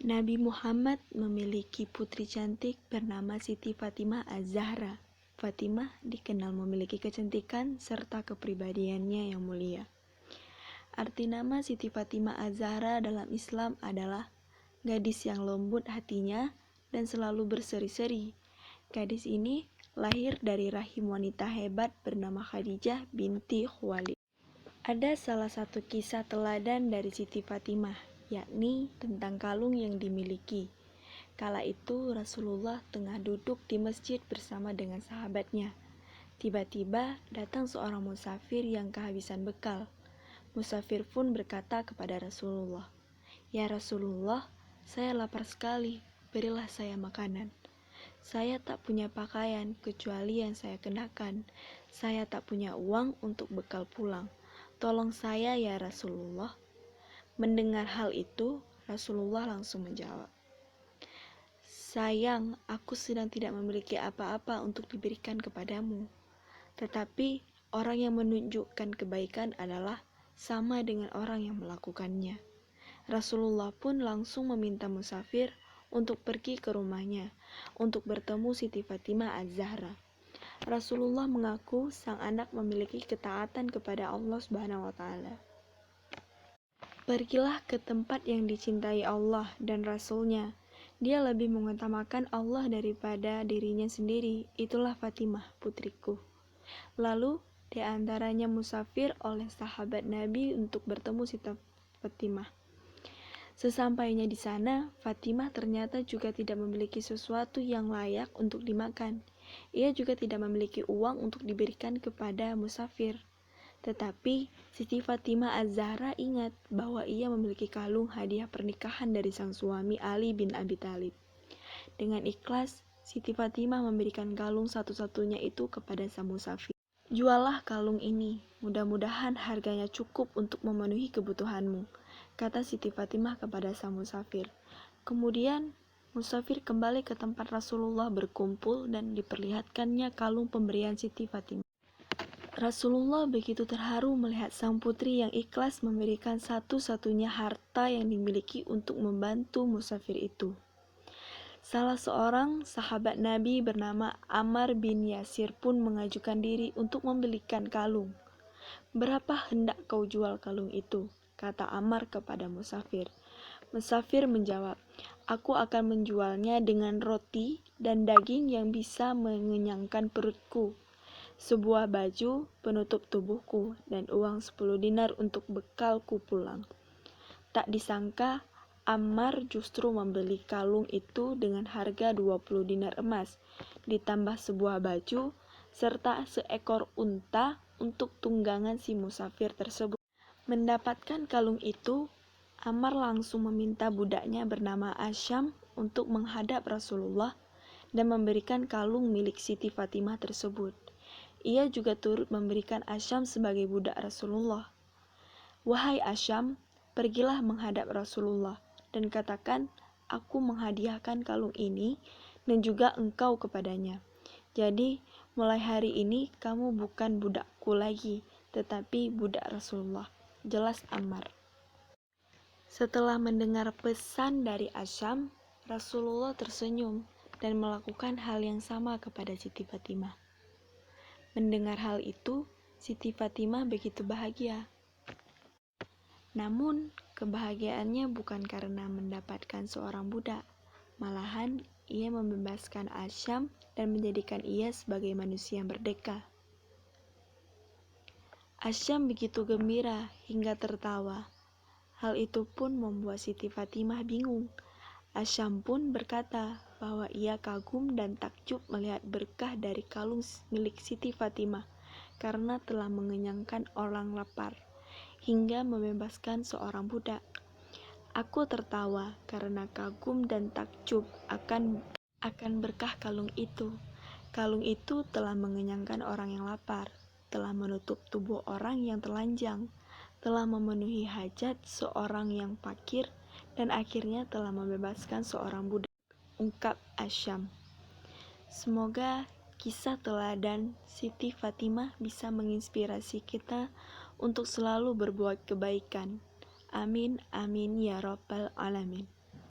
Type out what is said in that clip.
Nabi Muhammad memiliki putri cantik bernama Siti Fatimah Az-Zahra. Fatimah dikenal memiliki kecantikan serta kepribadiannya yang mulia. Arti nama Siti Fatimah Az-Zahra dalam Islam adalah gadis yang lembut hatinya dan selalu berseri-seri. Gadis ini lahir dari rahim wanita hebat bernama Khadijah binti Khuwailid. Ada salah satu kisah teladan dari Siti Fatimah, yakni tentang kalung yang dimiliki. Kala itu Rasulullah tengah duduk di masjid bersama dengan sahabatnya. Tiba-tiba datang seorang musafir yang kehabisan bekal. Musafir pun berkata kepada Rasulullah, "Ya Rasulullah, saya lapar sekali, berilah saya makanan. Saya tak punya pakaian kecuali yang saya kenakan. Saya tak punya uang untuk bekal pulang. Tolong saya ya Rasulullah." Mendengar hal itu, Rasulullah langsung menjawab, "Sayang, aku sedang tidak memiliki apa-apa untuk diberikan kepadamu. Tetapi orang yang menunjukkan kebaikan adalah sama dengan orang yang melakukannya." Rasulullah pun langsung meminta musafir untuk pergi ke rumahnya untuk bertemu Siti Fatimah Az-Zahra. Rasulullah mengaku sang anak memiliki ketaatan kepada Allah Subhanahu wa Ta'ala. Pergilah ke tempat yang dicintai Allah dan Rasul-Nya. Dia lebih mengutamakan Allah daripada dirinya sendiri. Itulah Fatimah, putriku. Lalu, di antaranya musafir oleh sahabat Nabi untuk bertemu Siti Fatimah. Sesampainya di sana, Fatimah ternyata juga tidak memiliki sesuatu yang layak untuk dimakan. Ia juga tidak memiliki uang untuk diberikan kepada musafir. Tetapi Siti Fatimah Az-Zahra ingat bahwa ia memiliki kalung hadiah pernikahan dari sang suami Ali bin Abi Thalib. Dengan ikhlas, Siti Fatimah memberikan kalung satu-satunya itu kepada sang musafir. "Juallah kalung ini, mudah-mudahan harganya cukup untuk memenuhi kebutuhanmu," kata Siti Fatimah kepada sang musafir. Kemudian, musafir kembali ke tempat Rasulullah berkumpul dan diperlihatkannya kalung pemberian Siti Fatimah. Rasulullah begitu terharu melihat sang putri yang ikhlas memberikan satu-satunya harta yang dimiliki untuk membantu musafir itu. Salah seorang sahabat Nabi bernama Ammar bin Yasir pun mengajukan diri untuk membelikan kalung. "Berapa hendak kau jual kalung itu?" kata Ammar kepada musafir. Musafir menjawab, "Aku akan menjualnya dengan roti dan daging yang bisa mengenyangkan perutku, sebuah baju penutup tubuhku, dan uang 10 dinar untuk bekalku pulang." Tak disangka, Ammar justru membeli kalung itu dengan harga 20 dinar emas, ditambah sebuah baju, serta seekor unta untuk tunggangan si musafir tersebut. Mendapatkan kalung itu, Ammar langsung meminta budaknya bernama Asyam untuk menghadap Rasulullah dan memberikan kalung milik Siti Fatimah tersebut. Ia juga turut memberikan Asyam sebagai budak Rasulullah. "Wahai Asyam, pergilah menghadap Rasulullah dan katakan, aku menghadiahkan kalung ini dan juga engkau kepadanya. Jadi, mulai hari ini kamu bukan budakku lagi, tetapi budak Rasulullah," jelas Ammar. Setelah mendengar pesan dari Asyam, Rasulullah tersenyum dan melakukan hal yang sama kepada Siti Fatimah. Mendengar hal itu, Siti Fatimah begitu bahagia. Namun, kebahagiaannya bukan karena mendapatkan seorang budak. Malahan, ia membebaskan Asyam dan menjadikan ia sebagai manusia merdeka. Asyam begitu gembira hingga tertawa. Hal itu pun membuat Siti Fatimah bingung. Asyam pun berkata bahwa ia kagum dan takjub melihat berkah dari kalung milik Siti Fatimah karena telah mengenyangkan orang lapar hingga membebaskan seorang budak. "Aku tertawa karena kagum dan takjub akan berkah kalung itu. Kalung itu telah mengenyangkan orang yang lapar, telah menutup tubuh orang yang telanjang, telah memenuhi hajat seorang yang fakir, dan akhirnya telah membebaskan seorang budak," ungkap Asyam. Semoga kisah teladan Siti Fatimah bisa menginspirasi kita untuk selalu berbuat kebaikan. Amin, amin, ya Rabbal Alamin.